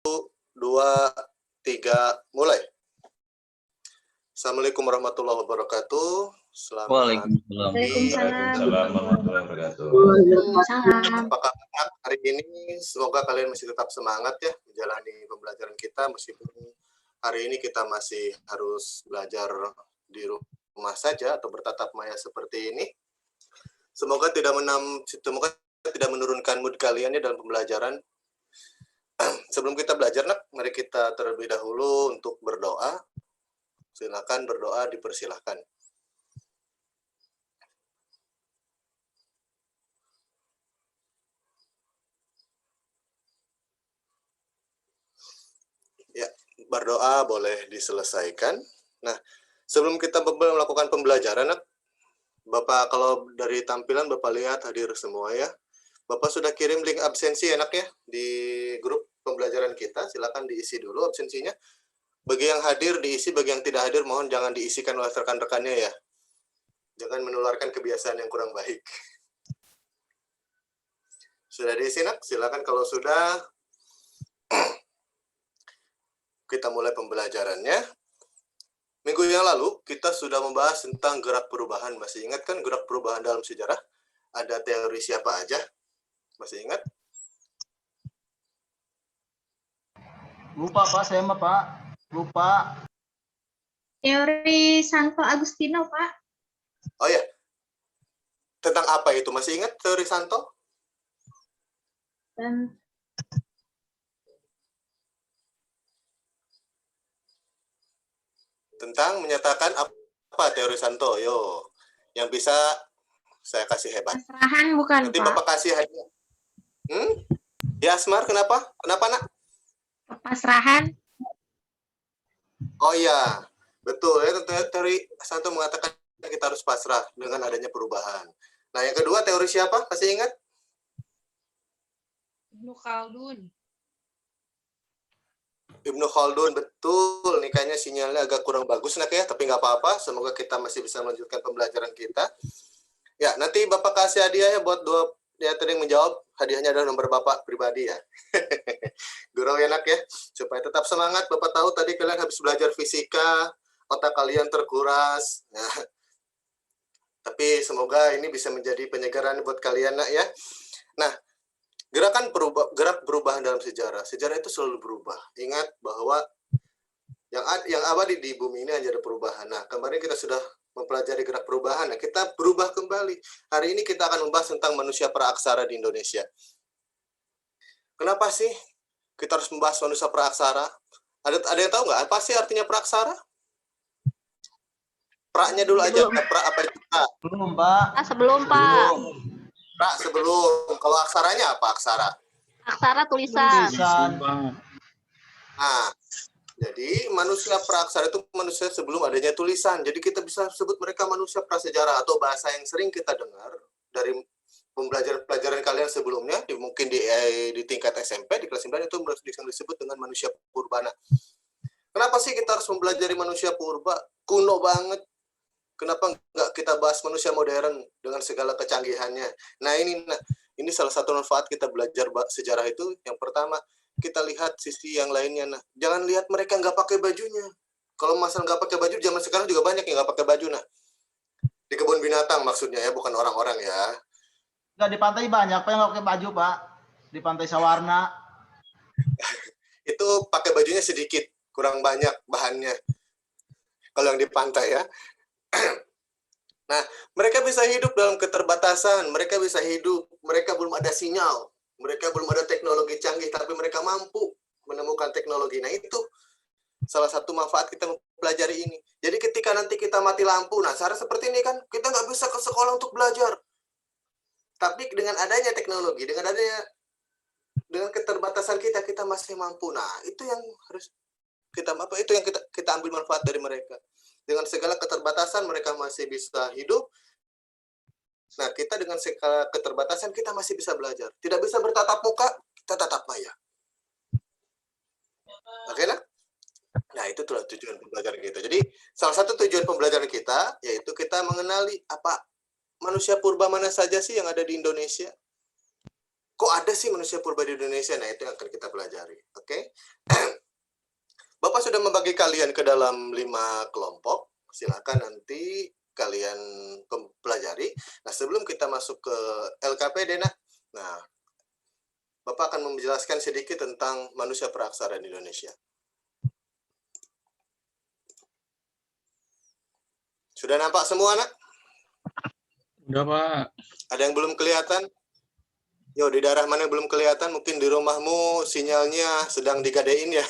2, 3, mulai. Assalamualaikum warahmatullahi wabarakatuh. Waalaikumsalam warahmatullahi wabarakatuh. Apa kabar hari ini? Semoga kalian masih tetap semangat ya menjalani pembelajaran kita meskipun hari ini kita masih harus belajar di rumah saja atau bertatap maya seperti ini. Semoga tidak menurunkan mood kalian ya dalam pembelajaran. Sebelum kita belajar, mari kita terlebih dahulu untuk berdoa. Silakan berdoa, dipersilahkan. Ya, berdoa boleh diselesaikan. Nah, sebelum kita melakukan pembelajaran, Bapak kalau dari tampilan Bapak lihat hadir semua ya. Bapak sudah kirim link absensi enak ya di grup pembelajaran kita. Silakan diisi dulu absensinya. Bagi yang hadir diisi, bagi yang tidak hadir mohon jangan diisikan oleh rekan-rekannya ya. Jangan menularkan kebiasaan yang kurang baik. Sudah diisi nak? Silakan kalau sudah. Kita mulai pembelajarannya. Minggu yang lalu kita sudah membahas tentang gerak perubahan. Masih ingat kan gerak perubahan dalam sejarah? Ada teori siapa aja? Masih ingat? Lupa Pak, saya mah Pak. Lupa. Teori Santo Agustino, Pak. Oh ya. Tentang apa itu? Masih ingat teori Santo? Tentang menyatakan apa teori Santo? Yo. Yang bisa saya kasih hebat. Pasrahan bukan, Nanti Pak? Bapak kasih hadiah. Ya, Asmar, kenapa? Kenapa, nak? Pasrahan. Oh iya, betul ya. Teori Santo mengatakan kita harus pasrah dengan adanya perubahan. Nah, yang kedua teori siapa? Masih ingat? Ibnu Khaldun. Ibnu Khaldun, betul. Nih kayaknya sinyalnya agak kurang bagus nak ya, tapi nggak apa-apa. Semoga kita masih bisa melanjutkan pembelajaran kita. Ya, nanti Bapak kasih hadiah ya buat dua ya tadi yang menjawab. Hadiahnya adalah nomor Bapak pribadi ya. Gurau ya nak ya. Supaya tetap semangat. Bapak tahu tadi kalian habis belajar fisika, otak kalian terkuras. Nah, tapi semoga ini bisa menjadi penyegaran buat kalian nak ya. Nah, gerak perubahan dalam sejarah. Sejarah itu selalu berubah. Ingat bahwa yang abadi di bumi ini hanya ada perubahan. Nah, kemarin kita sudah mempelajari gerak perubahan. Nah, kita berubah kembali. Hari ini kita akan membahas tentang manusia praaksara di Indonesia. Kenapa sih kita harus membahas manusia praaksara? Ada yang tahu nggak apa sih artinya praaksara? Pra-nya dulu aja. Pra apa itu? Belum Pak. Sebelum, Pak. Pra sebelum. Kalau aksaranya apa aksara? Aksara tulisan. Nah, jadi manusia praaksara itu manusia sebelum adanya tulisan. Jadi kita bisa sebut mereka manusia prasejarah atau bahasa yang sering kita dengar dari pembelajaran kalian sebelumnya, mungkin di tingkat SMP, di kelas 9 itu disebut dengan manusia purbana. Kenapa sih kita harus mempelajari manusia purba? Kuno banget. Kenapa nggak kita bahas manusia modern dengan segala kecanggihannya? Nah, ini salah satu manfaat kita belajar sejarah itu. Yang pertama, kita lihat sisi yang lainnya. Nah, jangan lihat mereka nggak pakai bajunya. Kalau masalah nggak pakai baju, zaman sekarang juga banyak yang nggak pakai baju. Nah, di kebun binatang maksudnya ya, bukan orang-orang ya. Nggak, di pantai banyak Pak yang nggak pakai baju Pak. Di pantai Sawarna. Itu pakai bajunya sedikit, kurang banyak bahannya. Kalau yang di pantai ya. Nah, mereka bisa hidup dalam keterbatasan. Mereka bisa hidup. Mereka belum ada sinyal. Mereka belum ada teknologi canggih, tapi mereka mampu menemukan teknologi. Nah, itu salah satu manfaat kita mempelajari ini. Jadi ketika nanti kita mati lampu, nah cara seperti ini kan, kita nggak bisa ke sekolah untuk belajar. Tapi dengan adanya teknologi, dengan keterbatasan kita masih mampu. Nah, itu yang harus kita ambil manfaat dari mereka. Dengan segala keterbatasan mereka masih bisa hidup. Nah, kita dengan segala keterbatasan kita masih bisa belajar. Tidak bisa bertatap muka, kita tatap maya. Oke, nah? Nah, itu itulah tujuan pembelajaran kita. Jadi, salah satu tujuan pembelajaran kita yaitu kita mengenali apa manusia purba mana saja sih yang ada di Indonesia. Kok ada sih manusia purba di Indonesia? Nah, itu yang akan kita pelajari. Oke. Bapak sudah membagi kalian ke dalam 5 kelompok. Silakan nanti kalian pelajari. Nah, sebelum kita masuk ke LKPD, nah, Bapak akan menjelaskan sedikit tentang manusia praksara di Indonesia. Sudah nampak semua, Nak? Udah, Pak. Ada yang belum kelihatan? Yo, di daerah mana yang belum kelihatan? Mungkin di rumahmu sinyalnya sedang digadein ya.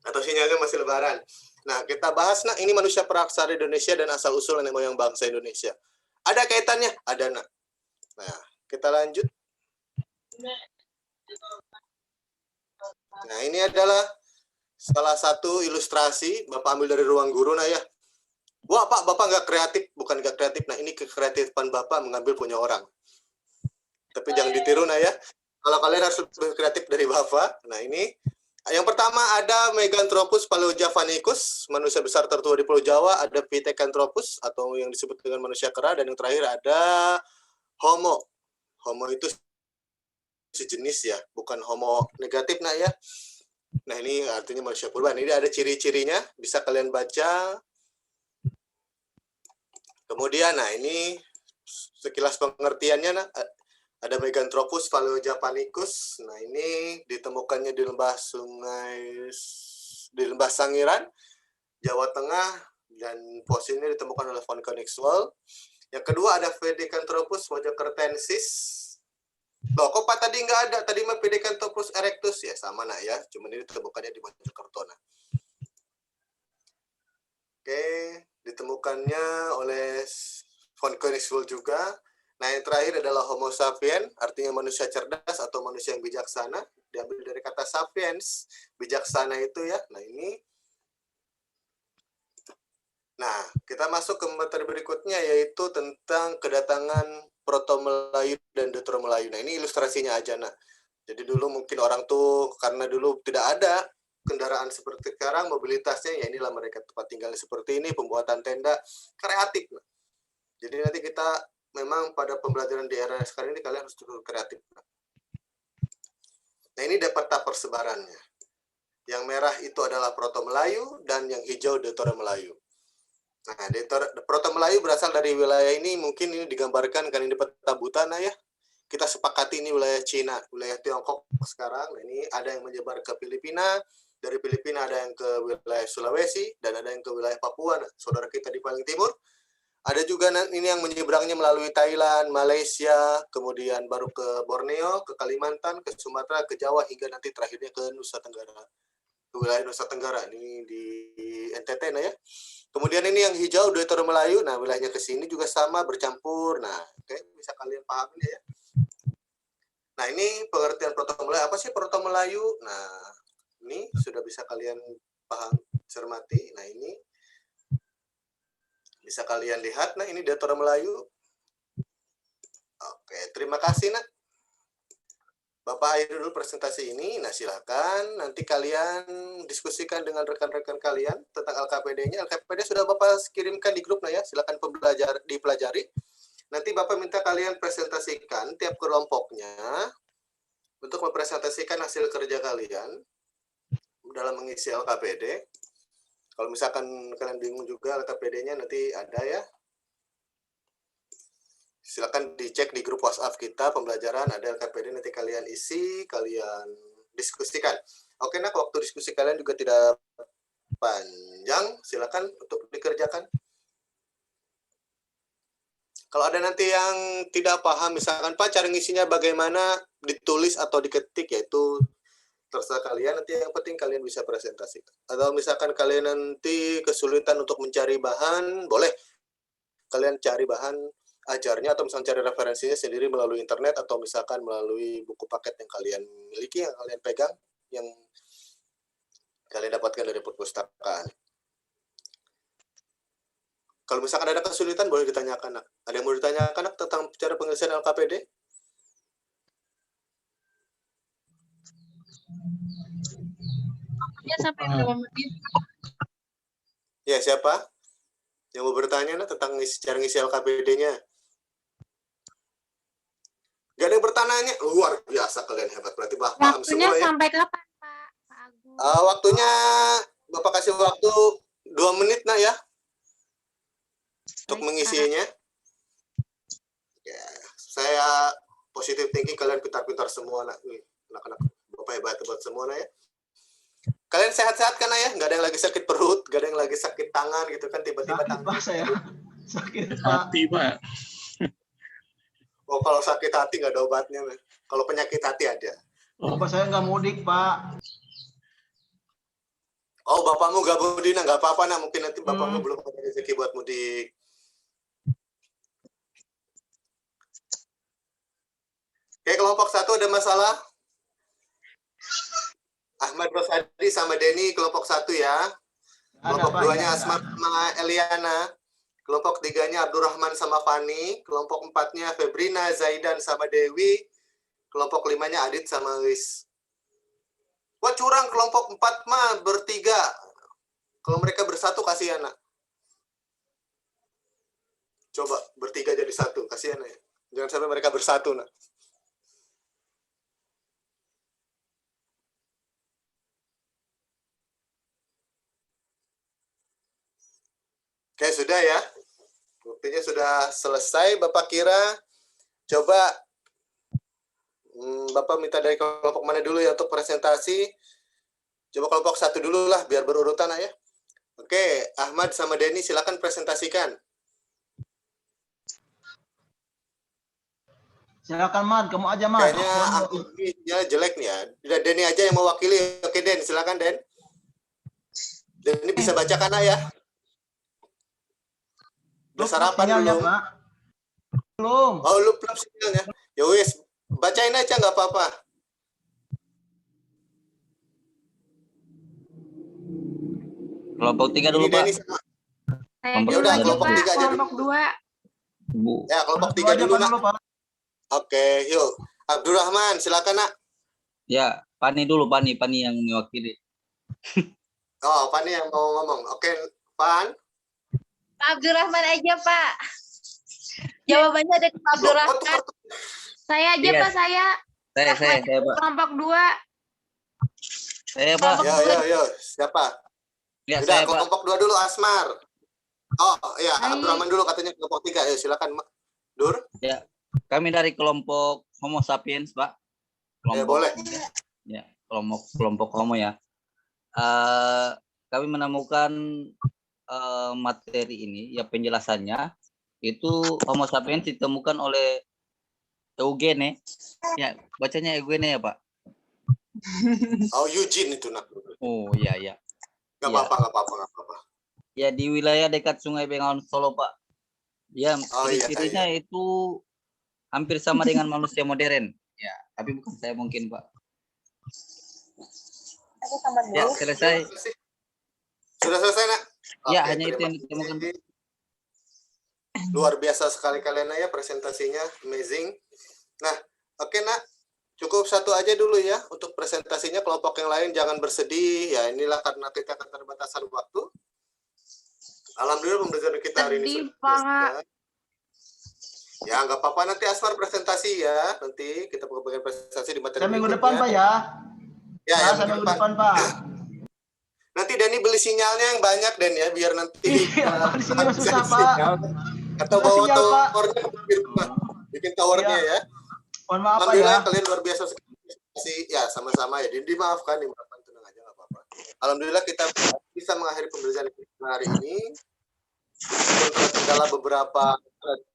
Atau sinyalnya masih lebaran. Nah, kita bahas, Nak, ini manusia praksara Indonesia dan asal-usul nenek moyang bangsa Indonesia. Ada kaitannya? Ada, Nak. Nah, kita lanjut. Nah, ini adalah salah satu ilustrasi. Bapak ambil dari ruang guru, Nak, ya. Wah, Pak, Bapak nggak kreatif. Bukan nggak kreatif. Nah, ini kekreatifan Bapak mengambil punya orang. Tapi jangan ditiru, Nak, ya. Kalau kalian harus lebih kreatif dari Bapak. Nah, ini. Yang pertama ada Meganthropus paleojavanicus, manusia besar tertua di Pulau Jawa. Ada Pithecanthropus, atau yang disebut dengan manusia kera. Dan yang terakhir ada Homo. Homo itu sejenis ya, bukan homo negatif, Nak, ya. Nah, ini artinya manusia purba. Ini ada ciri-cirinya, bisa kalian baca. Kemudian, nah, ini sekilas pengertiannya, Nak. Ada Meganthropus paleojavanicus. Nah, ini ditemukannya di lembah Sangiran, Jawa Tengah, dan fosilnya ditemukan oleh von Koenigswald. Yang kedua ada Pithecanthropus mojokertensis. Loh, kok Pak tadi nggak ada? Tadi mah Pithecanthropus erectus ya, sama, Nak, ya. Cuman ini ditemukannya di Mojokerto, Nak. Oke, ditemukannya oleh von Koenigswald juga. Nah, yang terakhir adalah Homo sapiens, artinya manusia cerdas atau manusia yang bijaksana. Diambil dari kata sapiens, bijaksana itu ya. Nah, ini. Nah, kita masuk ke materi berikutnya, yaitu tentang kedatangan Proto-Melayu dan Deutero-Melayu. Nah, ini ilustrasinya aja, Nak. Jadi dulu mungkin orang tuh, karena dulu tidak ada kendaraan seperti sekarang, mobilitasnya, ya inilah mereka tempat tinggalnya seperti ini, pembuatan tenda, kreatif, Nak. Jadi nanti kita memang pada pembelajaran di era sekarang ini kalian harus cukup kreatif. Nah, ini peta persebarannya. Yang merah itu adalah Proto-Melayu dan yang hijau Deutero-Melayu. Nah, Proto-Melayu berasal dari wilayah ini, mungkin ini digambarkan kan ini peta buta, Nah, ya. Kita sepakati ini wilayah Cina, wilayah Tiongkok sekarang. Nah, ini ada yang menyebar ke Filipina, dari Filipina ada yang ke wilayah Sulawesi, dan ada yang ke wilayah Papua, nah, saudara kita di paling timur. Ada juga ini yang menyeberangnya melalui Thailand, Malaysia, kemudian baru ke Borneo, ke Kalimantan, ke Sumatera, ke Jawa, hingga nanti terakhirnya ke Nusa Tenggara. Ke wilayah Nusa Tenggara, ini di NTT, nah, ya. Kemudian ini yang hijau, Deutero-Melayu, nah, wilayahnya ke sini juga sama, bercampur. Nah, oke, bisa kalian pahami ya. Nah, ini pengertian Proto-Melayu. Apa sih Proto-Melayu? Nah, ini sudah bisa kalian paham, cermati. Nah, ini bisa kalian lihat, nah, ini Deutero-Melayu. Oke, terima kasih, Nak. Bapak akhiri dulu presentasi ini. Nah, silakan nanti kalian diskusikan dengan rekan-rekan kalian tentang LKPD-nya. LKPD sudah Bapak kirimkan di grup, nah, ya. Silakan dipelajari. Nanti Bapak minta kalian presentasikan tiap kelompoknya untuk mempresentasikan hasil kerja kalian dalam mengisi LKPD. Kalau misalkan kalian bingung juga LKPD-nya nanti ada ya. Silakan dicek di grup WhatsApp kita pembelajaran, ada LKPD, nanti kalian isi, kalian diskusikan. Oke, Nak, waktu diskusi kalian juga tidak panjang, silakan untuk dikerjakan. Kalau ada nanti yang tidak paham, misalkan Pak cara ngisinya bagaimana, ditulis atau diketik, yaitu terserah kalian, nanti yang penting kalian bisa presentasikan. Atau misalkan kalian nanti kesulitan untuk mencari bahan, boleh kalian cari bahan ajarnya atau misalkan cari referensinya sendiri melalui internet atau misalkan melalui buku paket yang kalian miliki, yang kalian pegang, yang kalian dapatkan dari perpustakaan. Kalau misalkan ada kesulitan boleh ditanyakan, Nak. Ada yang mau ditanyakan, Nak, tentang cara penyelesaian LKPD? Ya, sampai berapa menit? Ya, siapa? Yang mau bertanya, Nak, tentang cara ngisi LKPD-nya? Gak ada yang bertanya, luar biasa kalian hebat. Berarti paham Waktunya semua ya. sampai kapan, Pak? Pak Agus. Waktunya Bapak kasih waktu 2 menit nah ya untuk Baik, mengisinya. Ya, saya positif thinking, kalian pintar-pintar semua nak. Nih, anak-anak Bapak hebat semua nah ya. Kalian sehat-sehat kan ya? Gak ada yang lagi sakit perut, gak ada yang lagi sakit tangan gitu kan tiba-tiba Sakit tangan. Pak saya. Sakit Pak. Hati, Pak. Oh, kalau sakit hati nggak ada obatnya, man. Kalau penyakit hati ada. Bapak saya nggak mudik Pak. Oh, bapakmu gak mudik, nah nggak apa-apa, nah mungkin nanti bapakmu belum ada rezeki buat mudik. Oke, kelompok 1 ada masalah. Ahmad Rosadi sama Denny kelompok 1 ya. Kelompok Pak, 2-nya ya, Asmar sama Eliana. Kelompok 3-nya Abdurrahman sama Fani. Kelompok 4-nya Febrina, Zaidan sama Dewi. Kelompok 5-nya Adit sama Luis. Wah, curang kelompok 4 mah bertiga. Kalau mereka bersatu kasihan nak. Coba bertiga jadi satu, kasihan ya. Jangan sampai mereka bersatu nak. Oke, sudah ya. Buktinya sudah selesai, Bapak kira. Coba Bapak minta dari kelompok mana dulu ya untuk presentasi. Coba kelompok 1 dulu lah, biar berurutan ya. Oke, Ahmad sama Denny silakan presentasikan. Silakan Mad, kamu aja Mad. Kayaknya Ahmadnya jelek nih ya. Denny aja yang mewakili. Oke Den, silakan Den. Denny bisa bacakan ya. Udah sarapan Sinyalnya, belum? Pak. Belum. Oh, lu belum sinyalnya. Ya wis, bacain aja nggak apa-apa. Kelompok 3 dulu, Ini Pak. Denny sama. Saya Kelompok dulu udah, aja, kelompok Pak. 3 aja Kelompok 2. Bu. Ya, kelompok Dua 3 aja, dulu Pak, nak. dulu, Pak. Oke, yuk. Abdurrahman, silakan nak. Ya, Pani dulu, Pani yang mewakili. Oh, Pan yang mau ngomong. Oke, Pan. Pak Abdurrahman aja, Pak. Jawabannya ada di Pak Abdurrahman. Saya aja, Iya. Pak, saya. Saya, Pak. Kelompok 2. Saya, Pak. Yo. Siapa? Ya, Udah, saya, Pak. kelompok 2 dulu, Asmar. Oh, iya, Baik. Abdurrahman dulu katanya kelompok 3. Ayo, silakan, Dur. Ya. Kami dari kelompok Homo sapiens, Pak. Ya, boleh. Ya, kelompok Homo ya. Kami menemukan materi ini, ya penjelasannya itu Homo sapiens ditemukan oleh Eugene. Ya, bacanya Eugene ya, Pak. Oh, Eugene itu nak. Oh, iya. Gak Iya. apa-apa. Ya, di wilayah dekat Sungai Bengawan Solo, Pak. Ya, Oh, iya, ciri-cirinya itu hampir sama dengan manusia modern. Ya, tapi bukan saya mungkin, Pak. Ya, selesai. Sudah selesai, nak? Ya, Oke, hanya itu terima yang ditemukan. kasih. Luar biasa sekali kalian ya presentasinya, amazing. Nah, oke nak, cukup satu aja dulu ya untuk presentasinya. Kelompok yang lain jangan bersedih ya. Inilah karena kita keterbatasan waktu. Alhamdulillah pembelajaran kita hari ini Sedih, sudah Pak. selesai. Ya nggak apa-apa, nanti Asmar presentasi ya. Nanti kita bagian presentasi di materi Saya minggu berikutnya. depan, Pak ya. Ya, Saya minggu minggu depan. depan, Pak. Nanti Denny beli sinyalnya yang banyak Den ya, biar nanti Iya, di sini mah susah, Pak. atau Susah bawa sinyal, Pak. towernya di rumah, bikin towernya Iya. ya. Mohon maaf, Pak Alhamdulillah ya. kalian luar biasa sekali. Ya sama-sama ya. Dimaafkan, tenang aja nggak apa-apa. Alhamdulillah kita bisa mengakhiri pembelajaran kita hari ini. Untuk kendala beberapa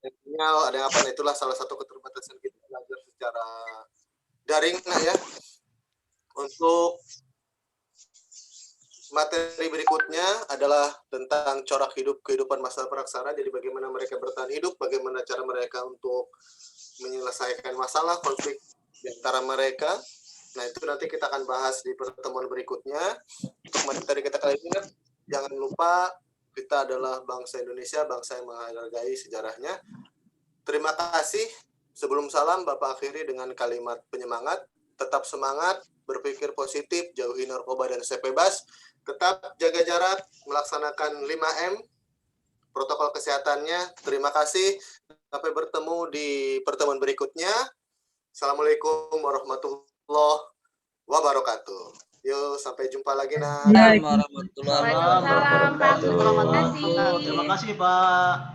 sinyal, ada yang apa? Nah, itulah salah satu keterbatasan kita belajar secara daring, nah ya. Untuk materi berikutnya adalah tentang corak hidup kehidupan masa praksara. Jadi bagaimana mereka bertahan hidup, bagaimana cara mereka untuk menyelesaikan masalah konflik di antara mereka. Nah itu nanti kita akan bahas di pertemuan berikutnya. Untuk materi kita kali ini, jangan lupa kita adalah bangsa Indonesia, bangsa yang menghargai sejarahnya. Terima kasih. Sebelum salam, Bapak akhiri dengan kalimat penyemangat. Tetap semangat, berpikir positif, jauhi narkoba dan seks bebas. Tetap jaga jarak, melaksanakan 5M, protokol kesehatannya. Terima kasih. Sampai bertemu di pertemuan berikutnya. Assalamualaikum warahmatullahi wabarakatuh. Yuk, sampai jumpa lagi, Nak. Assalamualaikum warahmatullahi Waalaikumsalam, Pak Agus. Terima kasih. Terima kasih Pak.